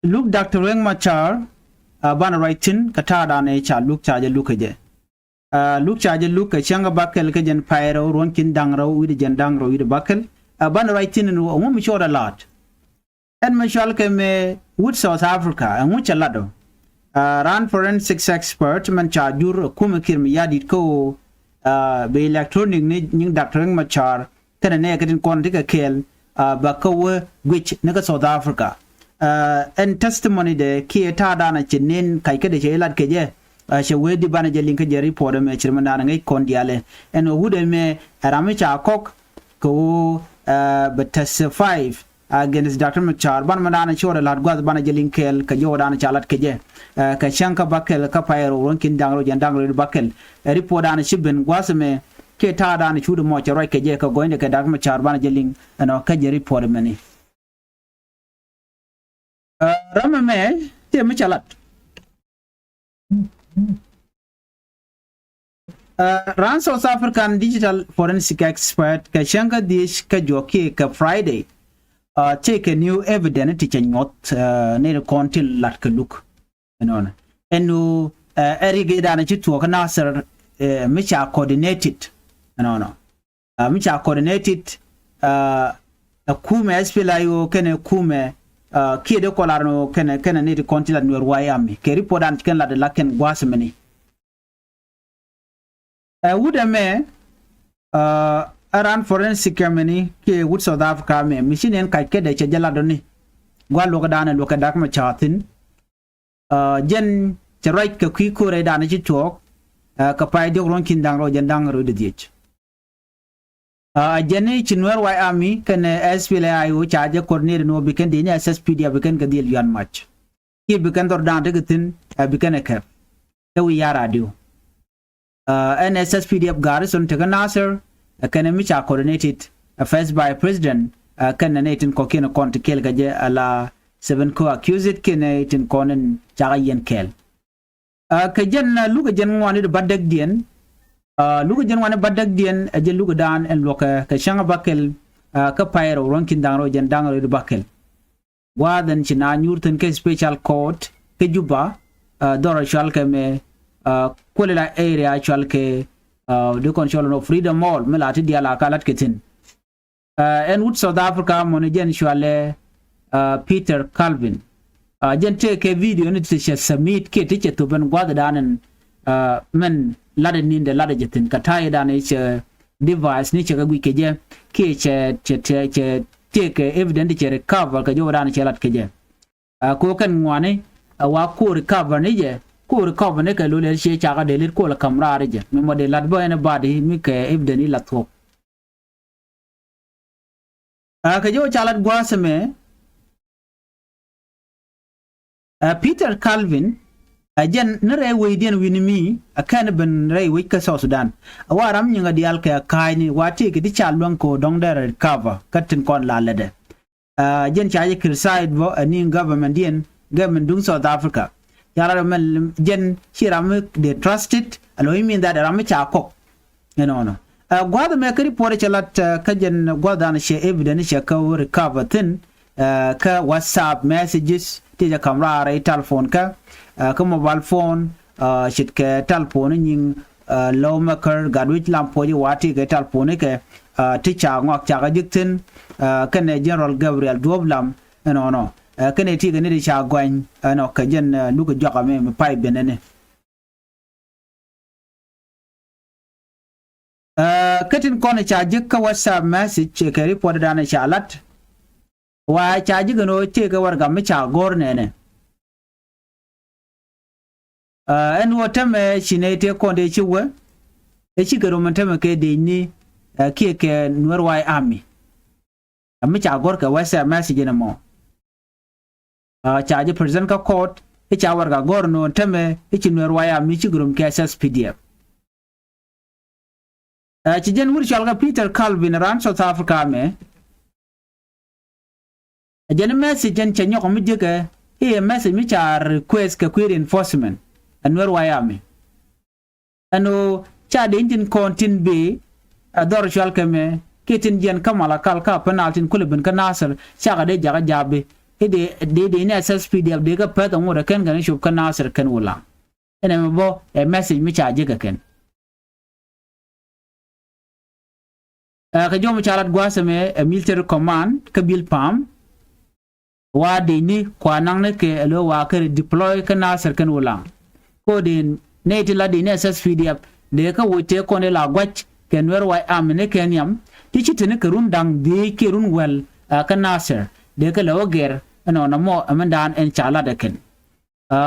look Dr. Riek Machar ban writing kata da ne cha look charge look je look charge look changa bakel ke jen pyro ron kin dangra wi jen dangra wi bakel ban writing no mo mi shoda lot en mashal ke me wood South Africa en wucha lado ran forensics expert man cha jur kuma kirmi yadit ko be electronic ni Dr. Riek Machar kana ne kadin kon tika kel ba ko which ne South Africa and testimony de ki ta dana chinin kai ke de chelat ke je she we di bana je link je report me chirman dana ngai kon diale and wude me rami cha kok ko but testify against Dr. Machar ban manana chora lat gwaz bana je link kel ka jo dana chalat ke je ka shanka bakel ka pairo ronkin dangro jan dangro bakel report dana shibben gwaz me ke ta dana chudu mo chara ke je ka goinde ke Dr. Machar bana je link ano ka je report me ni Rama me te michalat ran South African digital forensic expert ka shanga dish ka joki ka Friday take a new evidence to not ne kontil lat ka look non enu erige dana chitu ka Nasir micha coordinated no micha coordinated kume SPLIO kene kume ki de kolarno kene ne de kontila Nuer wayami ke ripodan ken la de laken gwasmeni wuda me aran forensic meni ke wood South Africa me machine kai ke de che jala doni gwa lo ka dana lo ka dak ma chatin jen che right ke ki ko re dana chi tok ka pai de ron kin dang ro jen dang ro de dich jene ci Nuer wayami ken SPLIO charge coordinator no biken de SSPD biken ka dil yan match ki biken dor dan de tin biken ke wi ya radio NSSPD garrison te Nasir ken mi cha coordinated first by president ken netin ko ken kon te kel gaje ala 7 co accused ken netin konen cha yen kel ka jen luga jen ngwani de badak dien luga jen wane badak dien je luga dan en loka ka shanga bakel ka pairo ronkin dangro jen dangro de bakel wadan china nyurten ke special court ke juba dora shal ke me kolela area shal ke de control of freedom mall melati diala kalat ketin en wood South Africa mon jen shale Peter Calvin jen te ke video ni te submit ke te to ben gwada danen men lade ninde lade jetin katay dane che device ni che ga wi keje ke che take evidence che recover ka jo dane che lat keje ko kan ngwane wa ko recover ni je ko recover ne ka lo le che cha ga de ko la camera re je mi mo de lat bo ene body mi ke evidence ni lat ko ka jo chalat gwa seme Peter Calvin ajen nere weydien winimi akane ben rey wika South Sudan awaram nyinga dial ka kaini wati ke di chalwan ko dong der cover katin kon la lede jen chaje criticize bo ani government dien government dung South Africa yara men jen chiram de trusted alo mean that ram cha kok no gwada me kri pore chalat ka jen gwada na she evidence she ka recover tin ka WhatsApp messages tija camera re telephone ka mobile phone shit ke telephone ning low maker gadwit lampo ji wati ke telephone ke ticha ngok cha ga jiktin ken General Gabriel Doblam no ken ti ga ni cha gwan no ka jen lugo joga me pai benene katin kono cha jikka WhatsApp message ke report dana cha lat wa cha jigano te ga warga me cha gor nene en wotame chinete konde chiwe e chigaro mantame ke de ni ke Nuer wai army ami cha gor ka wasa message na mo cha je present ka court e cha warga gor no tame e chi Nuer wai army chigaro ke SSPD chi jen wur chalga Peter Calvin ran South Africa me jen message jen chenyo ko mi jege e message mi cha request ka query enforcement Nuer wayami ano cha de injin kontin be ador shal keme ketin jen kamala kalka penaltin kulubin ka Nasir cha ga de jaga jabe de ne SSPDF de ga peta ngora ken ga shub kan Nasir kan wala ene mo a message mi cha jiga ken ka jom charat gwasame a military command ka bil pam wa de ni kwa nang ne ke lo wa ka deploy kan Nasir kan wala ko de ne ti la de ne SSPDF de ka wote ko ne la gwach ken wer wa am ne ken yam ti ci tene ka run dang de ke run wel kan Nasir de ka lo ger no na mo amandan en chala de ken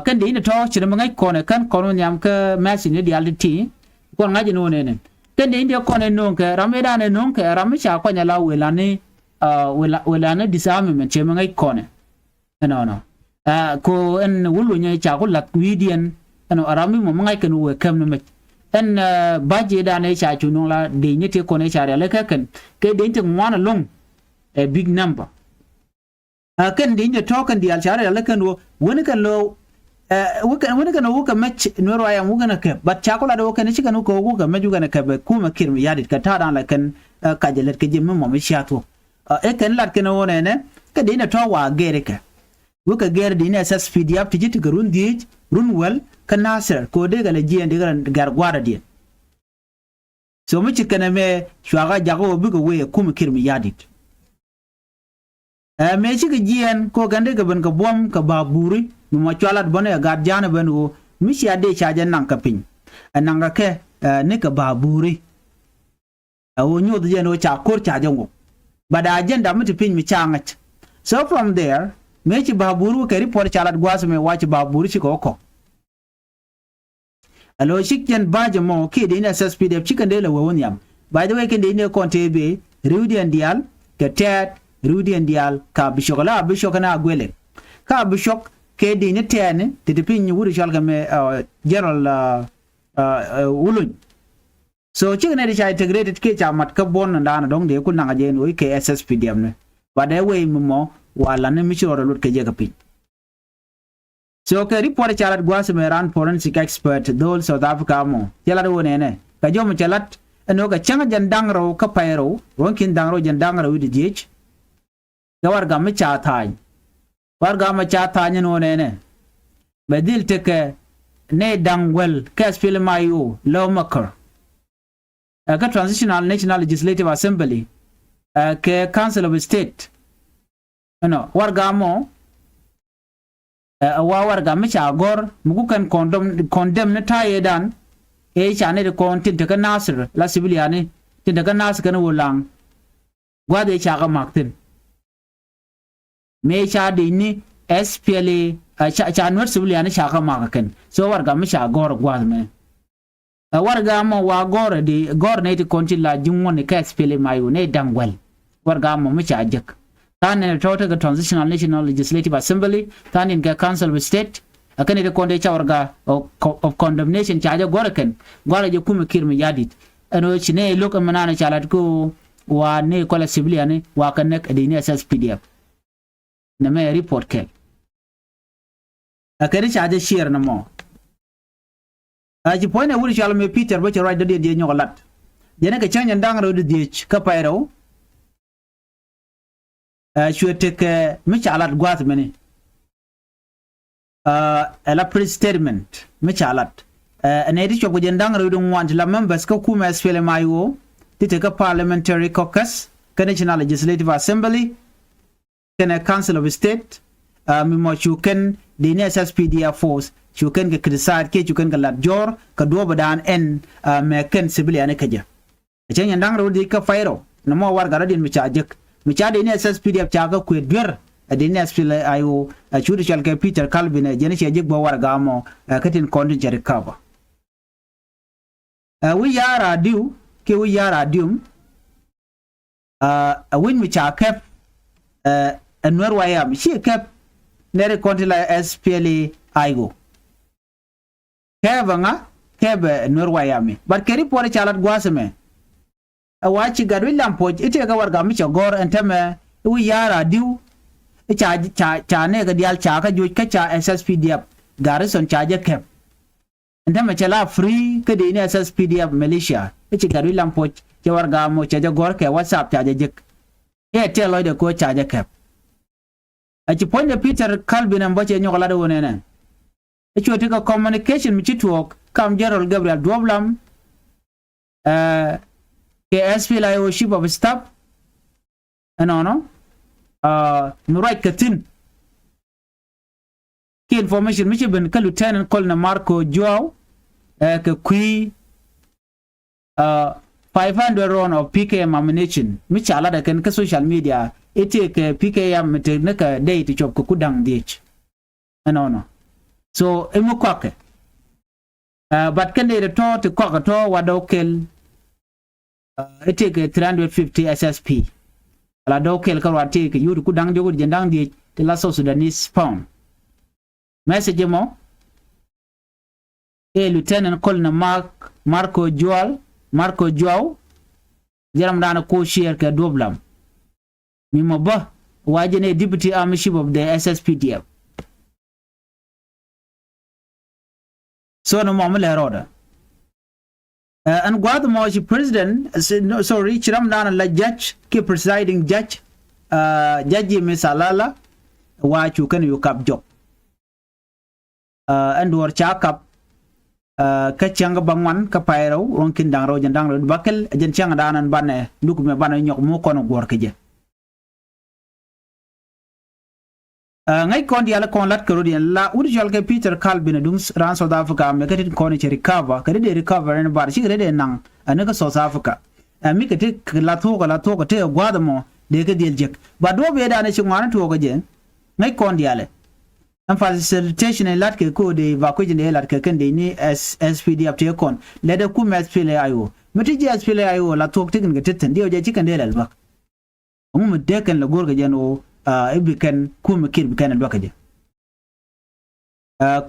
kan de ne to ci de ngai ko ne kan ko nyam ka message ne diality ko ngaji no ne kan de inde ko ne non ka rameda ne non ka ramisha ko nyala wela ne wela ne disarmament ce ngai ko ne no ko en wulu nya cha ko lat widian no arami mo ngai kan we kam ne en baje da ne cha chu no la de ne te ko ne cha le ka kan ke de inte ngwana long a big number kan de ne to kan di al cha le kan wo woni kan lo woni kan wo kan match no ro ayam wo kan ka bat cha ko la do kan chi kan ko wo kan maju kan ka ba kuma kirmi yadit ka ta dan la kan ka jelet ke jimmo mo mi sha to kan lat kan wo ne ka de ne to wa gere ka wo ka gere de ne SSPDF ti jiti garun di run wel kan Nasir ko de gala jiyan de gar gwara di so mi cikana me shwaga jago bi go we kuma kirmi yadit me ci ga jiyan ko gande ga ban ka bom ka baburi mu ma chalat bone ga jana ban wo mi ci ade chaje nan ka pin nan ga ke ne ka baburi awo nyo de no cha kor chaje ngo bada agenda mi pin mi changat so from there me ci baburu ka report chalat gwaso me wachi baburi ci ko alo shikjan baje mo ke de ina SSPDF chikan de la wawon yam by the way ken de ina konte be Rudy and Dial ke tet Rudy and Dial ka bishokala bishokana gwele ka bishok ke de ina tene de pin wuri shalga me general ulun so chikan de cha integrated ke cha mat ka bon na dong de kun na je no ke SSPDF ne by the way mo wala ne mi choro lut ke je ka pin so ke report chalat gwasame ran forensic expert dol South Africa mo chalat wone ne ka jom chalat eno ka changa jandang ro ka pairo wonkin dang ro jandang ro di jej ka warga me cha thai warga ma cha thai ne wone ne bedil te ke ne dangwel ka spil mayo lawmaker ka transitional national legislative assembly ke council of state no warga mo war ga mi gor mugu kan condemn na taye dan chane de kon tin de Nasir la sibiliani tin de Nasir kan wolang gwa de cha ga maktin me cha de ni SPLA cha Nuer sibiliani cha ga makaken so war ga mi gor gwa me war ga mo wa gor de gor ne de kon tin la jingwon ne ka SPLA mayu ne dangwal war ga mo mi jek tan in total transitional national legislative assembly tan in council of state akane de konde chawarga of condemnation chaja goraken gora je kuma kirmi yadit ano chine lok manana chalat ko wa ne kola civilian wa kanek de ni SSPDF na me report ke akane chaja share na mo aji point wuri chala me Peter bo right de nyolat jene ka chanya ndangro de ka pairo chuete ke mi chalat gwat mene a statement mi chalat ene di chogo jendang rudung want la members ka kuma SPL mayo tite ka parliamentary caucus ka national legislative assembly kana council of state mi mo chuken de ne SSPDF force chuken ke criticize ke chuken ka lat jor ka do badan en me ken civilian ka ja chen jendang rudi ka fairo no mo war garadin mi chajek mi chade ne SSPDF chaga ku dur de ne SPL ayo chudi chal ke Peter Calvin jeni che jek bo war gamo katin kondi jere kaba we yara diu ke we yara dium win mi cha kep Nuer wayam shi kep nere kondi la SPL ayo kevanga kebe Nuer wayami but keri pore chalat gwaseme wachi gadwi lampoj ite ga warga mi gor enteme wi yara diu cha ne ga dial cha ka juj ka cha SSPDF garrison cha je kep enteme chala free ka de ne SSPDF militia ite gadwi lampoj che warga mo cha gor ke WhatsApp cha je e te lo de ko cha je kep achi point de Peter Calvin and Boche Nyola de Wonena. It will take a communication with tuɔɔk come General Gabriel Dwoblam, SPLIO chief of staff, and no right Katin. Key information, Michigan Lieutenant Colonel Marco Joao, Kui 500 round of PKM ammunition. Michala da kan social media, it take PKM to naka day to chop kukudang ditch. And so emu kwake. But can they return to Kokato Wadokel? It take 350 SSP. Aladokel Karate, you kudang jogu jendang ditch, the last Sudanese pound. Message mo Lieutenant Colonel Marco Joao jaram dana ko share ka Dwoblam mimo ba wajene deputy army chief of the SSPDF so no mamle roda and gwad mo president sorry chiram dana la judge ke presiding judge judge misalala wa chu kan yu kap job and war chakap ka changa bangwan ka pairo ron kin dang ro jandang ro bakel jen changa danan banne duk me banne nyok mo kono gor ke je ngai kon dia la kon lat ko dia la urjal ke Peter Calvin dung ran South Africa me ka tin kon che recover ka de recover en bar shi de nang anaka South Africa mi ka te la to ka te gwadamo de ka del jek ba do be da na chi ngwana to ko je ngai kon dia le and facilitation in latke ko de evacuation de latke kan de ni SPD up to kon le de ku SPLIO meti SPLIO la tok tikin ga tetten dio je chikan de lalba mu de kan la gorga jeno ibikan ku me kir bikan do ka je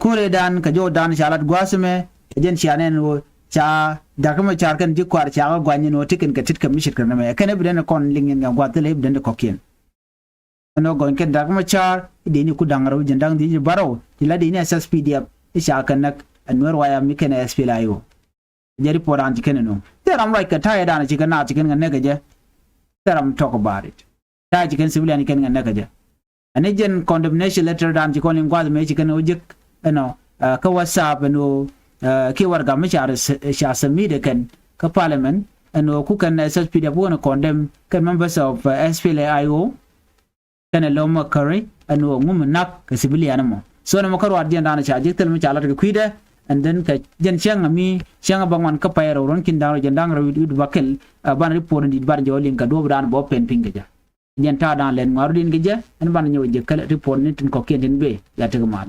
kore dan ka jo dan shalat gwasme jen shanen wo cha dakama char kan jikwar cha gwani no tikin ka titka mishir kan me kan ibden kon lingin ga gwatele ibden de kokin no gon ken dak machar de ni ku dangaro jendang di baro dila de ni SSPDF isha kan nak Nuer waya mi ken SPLIO jeri poran chiken no there am like ta da na chiken na chiken ngan ne je there am talk about it ta chiken civilian ken ngan ne je an agent condemnation letter dan chikon ling kwad me chiken ojik no ka whatsapp no ki warga machar sha sami de ken ka parliament no ku kan SSPDF wona condemn kan members of SPLIO kana loma curry anu ngum nak ka civilian mo so na makaro ardian dana cha jektel mi chala ka kuida and then ka jen changa mi changa bangwan ka payro ron kin daro jendang ro wi bakel ban report di bar jolin ka do dan bo pen pinga ja jen ta dan len ngardin ge ja an ban nyow je kala report ni tin ko ken be ya te mal